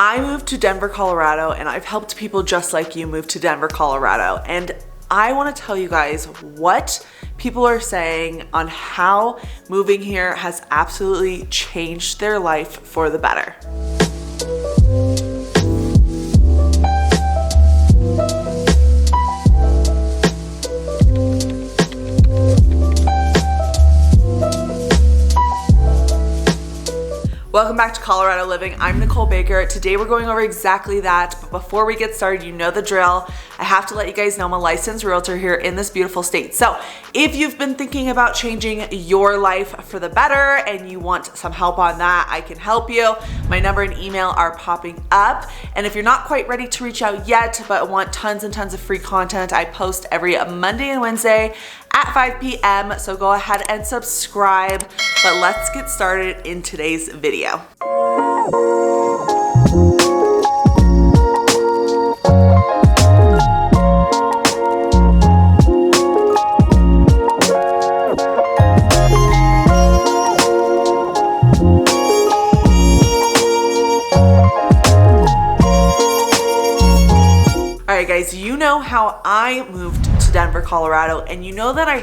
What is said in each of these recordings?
I moved to Denver, Colorado, and I've helped people just like you move to Denver, Colorado. And I want to tell you guys what people are saying on how moving here has absolutely changed their life for the better. Welcome back to Colorado Living. I'm Nicole Baker. Today we're going over exactly that, but before we get started, you know the drill. I have to let you guys know I'm a licensed realtor here in this beautiful state. So if you've been thinking about changing your life for the better and you want some help on that, I can help you. My number and email are popping up. And if you're not quite ready to reach out yet, but want tons and tons of free content, I post every Monday and Wednesday at 5 p.m. So go ahead and subscribe, but let's get started in today's video. All right, guys, you know how I moved to Denver, Colorado, and you know that I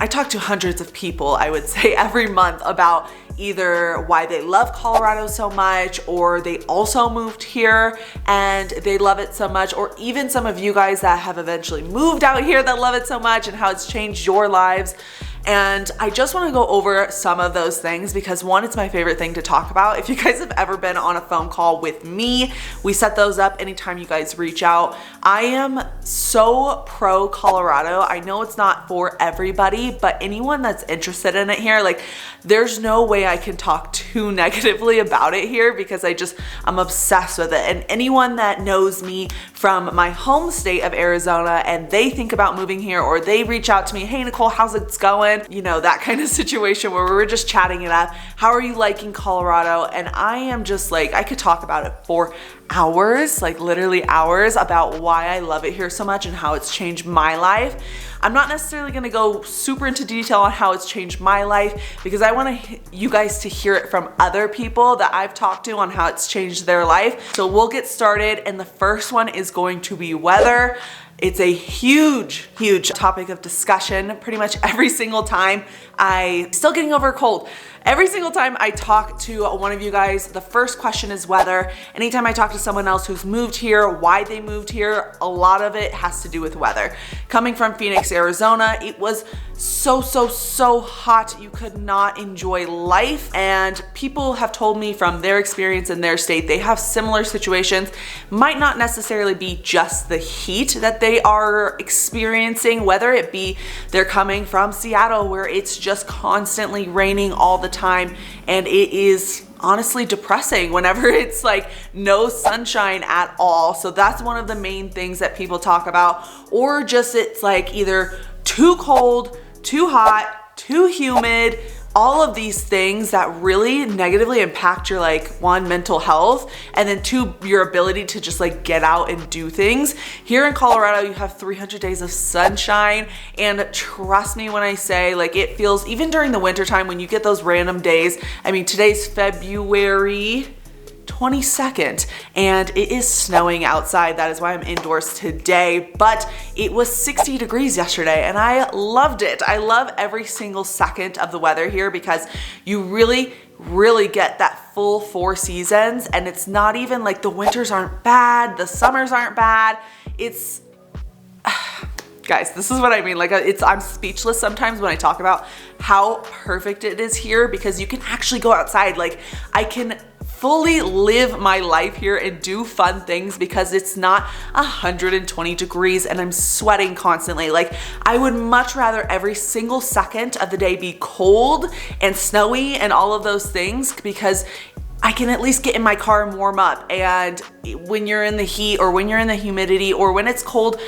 talk to hundreds of people, I would say, every month about either why they love Colorado so much, or they also moved here and they love it so much, or even some of you guys that have eventually moved out here that love it so much and how it's changed your lives. And I just want to go over some of those things because one, it's my favorite thing to talk about. If you guys have ever been on a phone call with me, we set those up anytime you guys reach out. I am so pro Colorado. I know it's not for everybody, but anyone that's interested in it here, like there's no way I can talk too negatively about it here because I'm obsessed with it. And anyone that knows me from my home state of Arizona and they think about moving here or they reach out to me, hey Nicole, how's it going? You know, that kind of situation where we were just chatting it up. How are you liking Colorado? And I am just like, I could talk about it for hours, like literally hours, about why I love it here so much and how it's changed my life. I'm not necessarily gonna go super into detail on how it's changed my life because I want you guys to hear it from other people that I've talked to on how it's changed their life. So we'll get started, and the first one is going to be weather. It's a huge, huge topic of discussion pretty much every single time. Still getting over a cold. Every single time I talk to one of you guys, the first question is weather. Anytime I talk to someone else who's moved here, why they moved here, a lot of it has to do with weather. Coming from Phoenix, Arizona, it was so hot. You could not enjoy life. And people have told me from their experience in their state, they have similar situations. Might not necessarily be just the heat that they are experiencing, whether it be they're coming from Seattle where it's just constantly raining all the time and it is honestly depressing whenever it's like no sunshine at all. So that's one of the main things that people talk about, or just it's like either too cold, too hot, too humid, all of these things that really negatively impact your one, mental health, and then two, your ability to just get out and do things. Here in Colorado, you have 300 days of sunshine, and trust me when I say it feels, even during the wintertime when you get those random days. I mean, today's February 22nd and it is snowing outside. That is why I'm indoors today, but it was 60 degrees yesterday and I loved it. I love every single second of the weather here because you really get that full 4 seasons, and it's not even like the winters aren't bad, the summers aren't bad. It's guys, this is what I mean. I'm speechless sometimes when I talk about how perfect it is here because you can actually go outside. I can fully live my life here and do fun things because it's not 120 degrees and I'm sweating constantly. I would much rather every single second of the day be cold and snowy and all of those things because I can at least get in my car and warm up. And when you're in the heat or when you're in the humidity or when it's cold,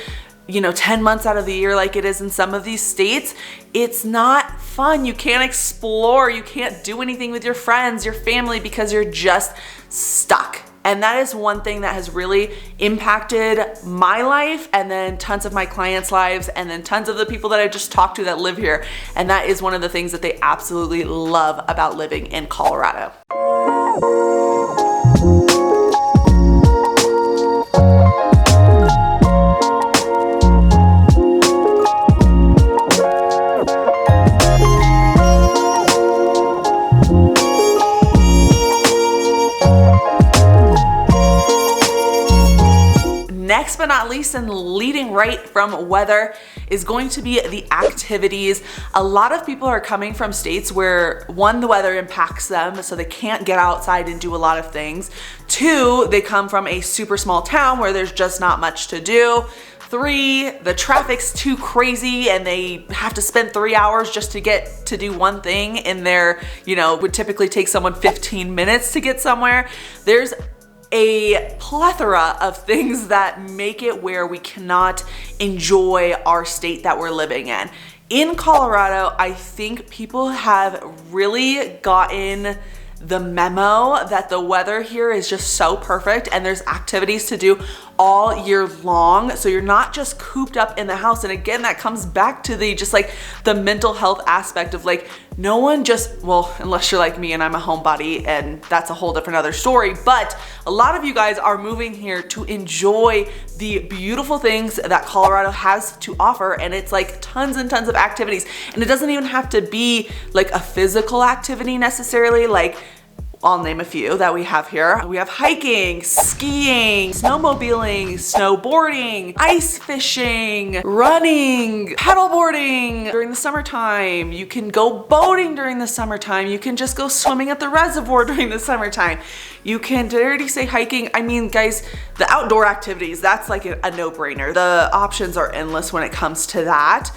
10 months out of the year like it is in some of these states, it's not fun. You can't explore, you can't do anything with your friends, your family, because you're just stuck. And that is one thing that has really impacted my life, and then tons of my clients' lives, and then tons of the people that I just talked to that live here. And that is one of the things that they absolutely love about living in Colorado. next but not least, and leading right from weather, is going to be the activities. A lot of people are coming from states where, one, the weather impacts them, so they can't get outside and do a lot of things. Two, they come from a super small town where there's just not much to do. Three, the traffic's too crazy and they have to spend 3 hours just to get to do one thing in their, would typically take someone 15 minutes to get somewhere. There's a plethora of things that make it where we cannot enjoy our state that we're living in. In Colorado, I think people have really gotten the memo that the weather here is just so perfect and there's activities to do all year long. So you're not just cooped up in the house. And again, that comes back to the mental health aspect of no one just, well, unless you're like me and I'm a homebody, and that's a whole different other story. But a lot of you guys are moving here to enjoy the beautiful things that Colorado has to offer. And it's tons and tons of activities. And it doesn't even have to be a physical activity necessarily. I'll name a few that we have here. We have hiking, skiing, snowmobiling, snowboarding, ice fishing, running, paddleboarding during the summertime. You can go boating during the summertime. You can just go swimming at the reservoir during the summertime. You can, did I already say hiking? I mean, guys, the outdoor activities, that's a no-brainer. The options are endless when it comes to that.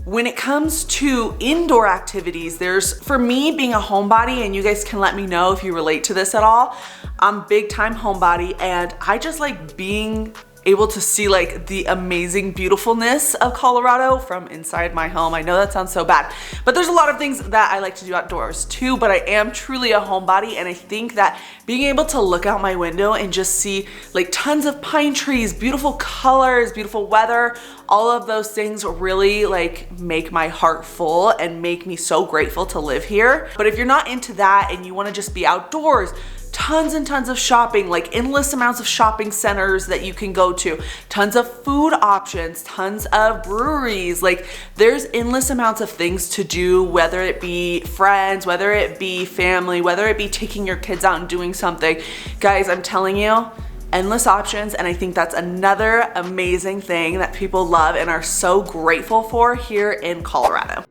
When it comes to indoor activities, for me being a homebody, and you guys can let me know if you relate to this at all, I'm big time homebody, and I just like being able to see the amazing beautifulness of Colorado from inside my home. I know that sounds so bad, but there's a lot of things that I like to do outdoors too, but I am truly a homebody, and I think that being able to look out my window and just see tons of pine trees, beautiful colors, beautiful weather, all of those things really make my heart full and make me so grateful to live here. But if you're not into that and you want to just be outdoors, tons and tons of shopping, endless amounts of shopping centers that you can go to, tons of food options, tons of breweries. There's endless amounts of things to do, whether it be friends, whether it be family, whether it be taking your kids out and doing something. Guys, I'm telling you, endless options. And I think that's another amazing thing that people love and are so grateful for here in Colorado.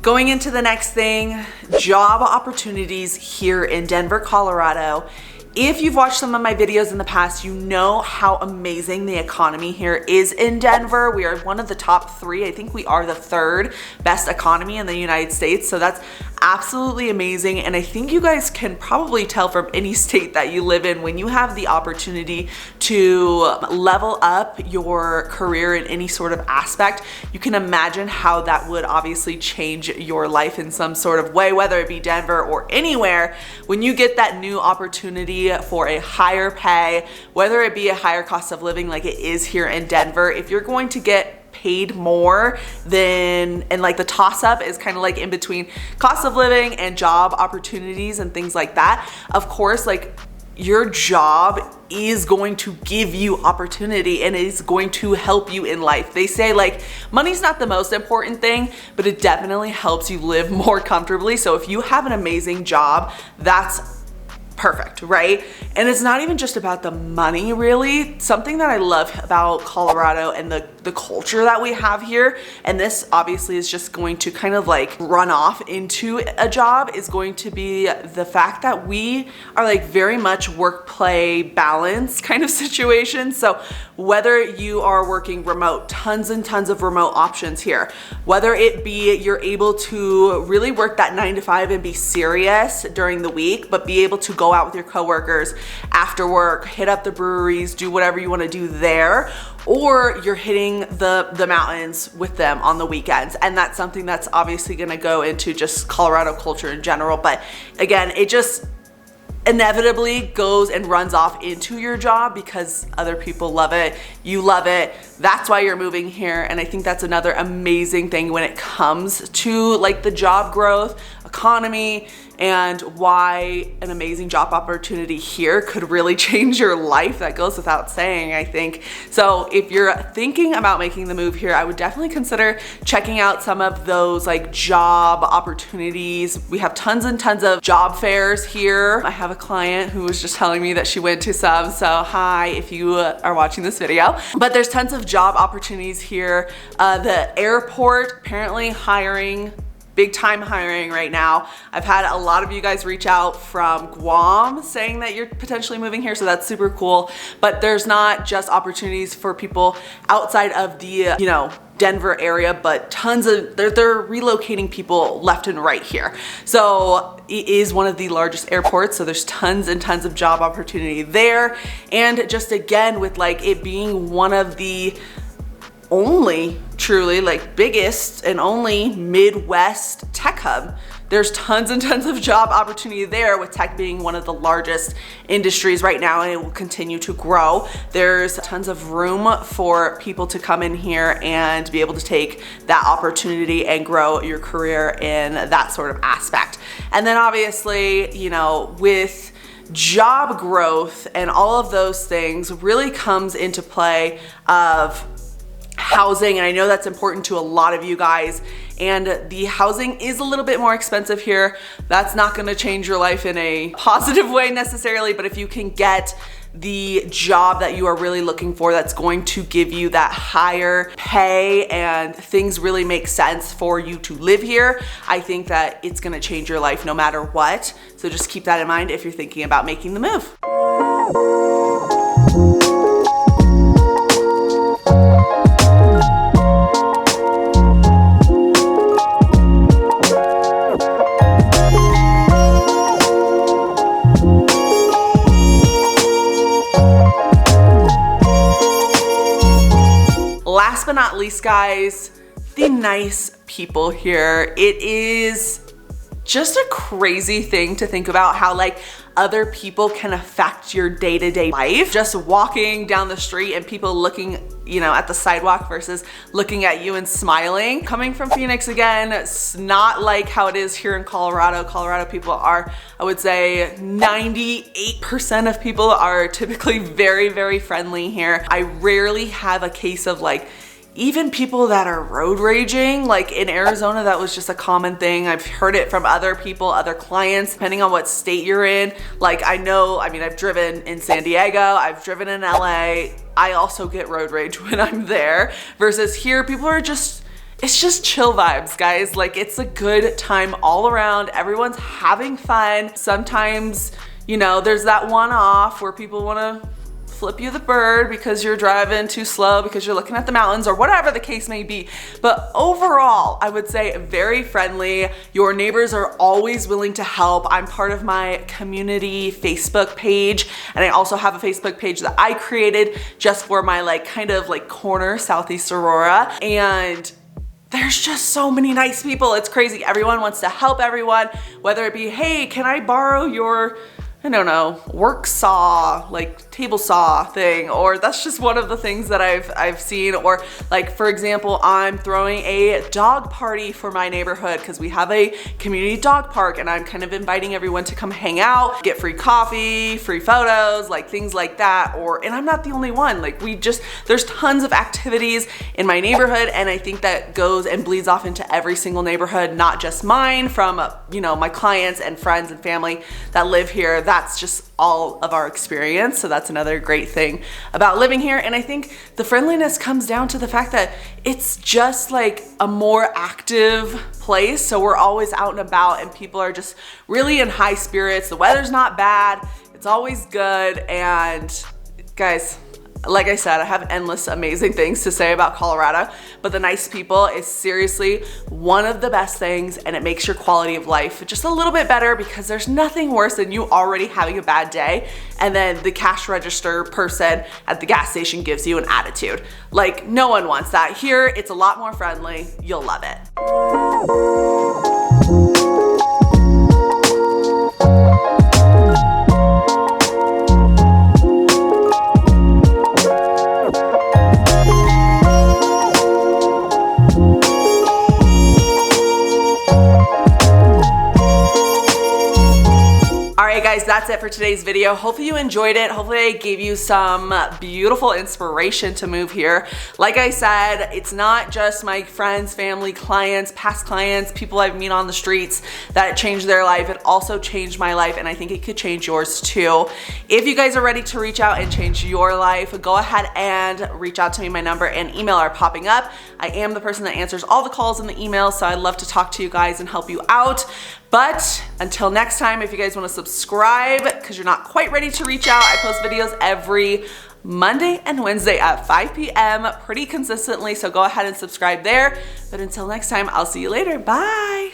Going into the next thing, job opportunities here in Denver, Colorado. If you've watched some of my videos in the past, you know how amazing the economy here is in Denver. We are one of the top 3. I think we are the 3rd best economy in the United States. So that's absolutely amazing. And I think you guys can probably tell from any state that you live in, when you have the opportunity to level up your career in any sort of aspect, you can imagine how that would obviously change your life in some sort of way, whether it be Denver or anywhere. When you get that new opportunity for a higher pay, whether it be a higher cost of living like it is here in Denver, if you're going to get paid more than, and the toss up is kind of in between cost of living and job opportunities and things like that. Of course, your job is going to give you opportunity and is going to help you in life. They say money's not the most important thing, but it definitely helps you live more comfortably. So if you have an amazing job, that's perfect, right? And it's not even just about the money, really. Something that I love about Colorado and the culture that we have here, and this obviously is just going to kind of run off into a job, is going to be the fact that we are very much work-play balance kind of situation. So whether you are working remote, tons and tons of remote options here, whether it be you're able to really work that 9 to 5 and be serious during the week, but be able to go out with your coworkers after work, hit up the breweries, do whatever you want to do there, or you're hitting the mountains with them on the weekends. And that's something that's obviously going to go into just Colorado culture in general. But again, it just inevitably goes and runs off into your job because other people love it, you love it, that's why you're moving here. And I think that's another amazing thing when it comes to the job growth. economy and why an amazing job opportunity here could really change your life. That goes without saying, I think. So if you're thinking about making the move here, I would definitely consider checking out some of those like job opportunities. We have tons and tons of job fairs here. I have a client who was just telling me that she went to some, so hi if you are watching this video. But there's tons of job opportunities here. The airport apparently hiring, big time hiring right now. I've had a lot of you guys reach out from Guam saying that you're potentially moving here, so that's super cool. But there's not just opportunities for people outside of the, Denver area, but tons of, they're relocating people left and right here. So it is one of the largest airports, so there's tons and tons of job opportunity there. And just again, with like it being one of the only truly like biggest and only Midwest tech hub, there's tons and tons of job opportunity there, with tech being one of the largest industries right now, and it will continue to grow. There's tons of room for people to come in here and be able to take that opportunity and grow your career in that sort of aspect. And then obviously, with job growth and all of those things really comes into play of housing, and I know that's important to a lot of you guys, and the housing is a little bit more expensive here. That's not going to change your life in a positive way necessarily, but if you can get the job that you are really looking for, that's going to give you that higher pay and things really make sense for you to live here, I think that it's going to change your life no matter what. So just keep that in mind if you're thinking about making the move. Last but not least, guys, the nice people here. It is just a crazy thing to think about how like other people can affect your day-to-day life. Just walking down the street and people looking, at the sidewalk versus looking at you and smiling. Coming from Phoenix again, it's not like how it is here in Colorado. Colorado people are, I would say 98% of people are typically very, very friendly here. I rarely have a case of like even people that are road raging. Like in Arizona, that was just a common thing. I've heard it from other people, other clients, depending on what state you're in. Like I've driven in San Diego, I've driven in LA. I also get road rage when I'm there, versus here, people are just, it's just chill vibes, guys. Like it's a good time all around. Everyone's having fun. Sometimes, there's that one-off where people want to flip you the bird because you're driving too slow, because you're looking at the mountains, or whatever the case may be. But overall, I would say very friendly. Your neighbors are always willing to help. I'm part of my community Facebook page, and I also have a Facebook page that I created just for my kind of corner Southeast Aurora. And there's just so many nice people. It's crazy. Everyone wants to help everyone, whether it be, hey, can I borrow your, work saw, table saw thing, or that's just one of the things that I've seen. Or for example, I'm throwing a dog party for my neighborhood because we have a community dog park, and I'm kind of inviting everyone to come hang out, get free coffee, free photos, things like that. And I'm not the only one. There's tons of activities in my neighborhood, and I think that goes and bleeds off into every single neighborhood, not just mine, from my clients and friends and family that live here. That's just all of our experience. So that's another great thing about living here. And I think the friendliness comes down to the fact that it's just a more active place. So we're always out and about, and people are just really in high spirits. The weather's not bad. It's always good. And guys, like I said, I have endless amazing things to say about Colorado, but the nice people is seriously one of the best things, and it makes your quality of life just a little bit better, because there's nothing worse than you already having a bad day and then the cash register person at the gas station gives you an attitude. No one wants that. Here, it's a lot more friendly. You'll love it. right, guys, that's it for today's video. Hopefully you enjoyed it. Hopefully I gave you some beautiful inspiration to move here. Like I said, it's not just my friends, family, clients, past clients, people I've met on the streets that changed their life. It also changed my life, and I think it could change yours too. If you guys are ready to reach out and change your life, go ahead and reach out to me. My number and email are popping up. I am the person that answers all the calls and the emails, so I'd love to talk to you guys and help you out. But until next time, if you guys want to subscribe because you're not quite ready to reach out, I post videos every Monday and Wednesday at 5 p.m. pretty consistently, so go ahead and subscribe there. But until next time, I'll see you later. Bye.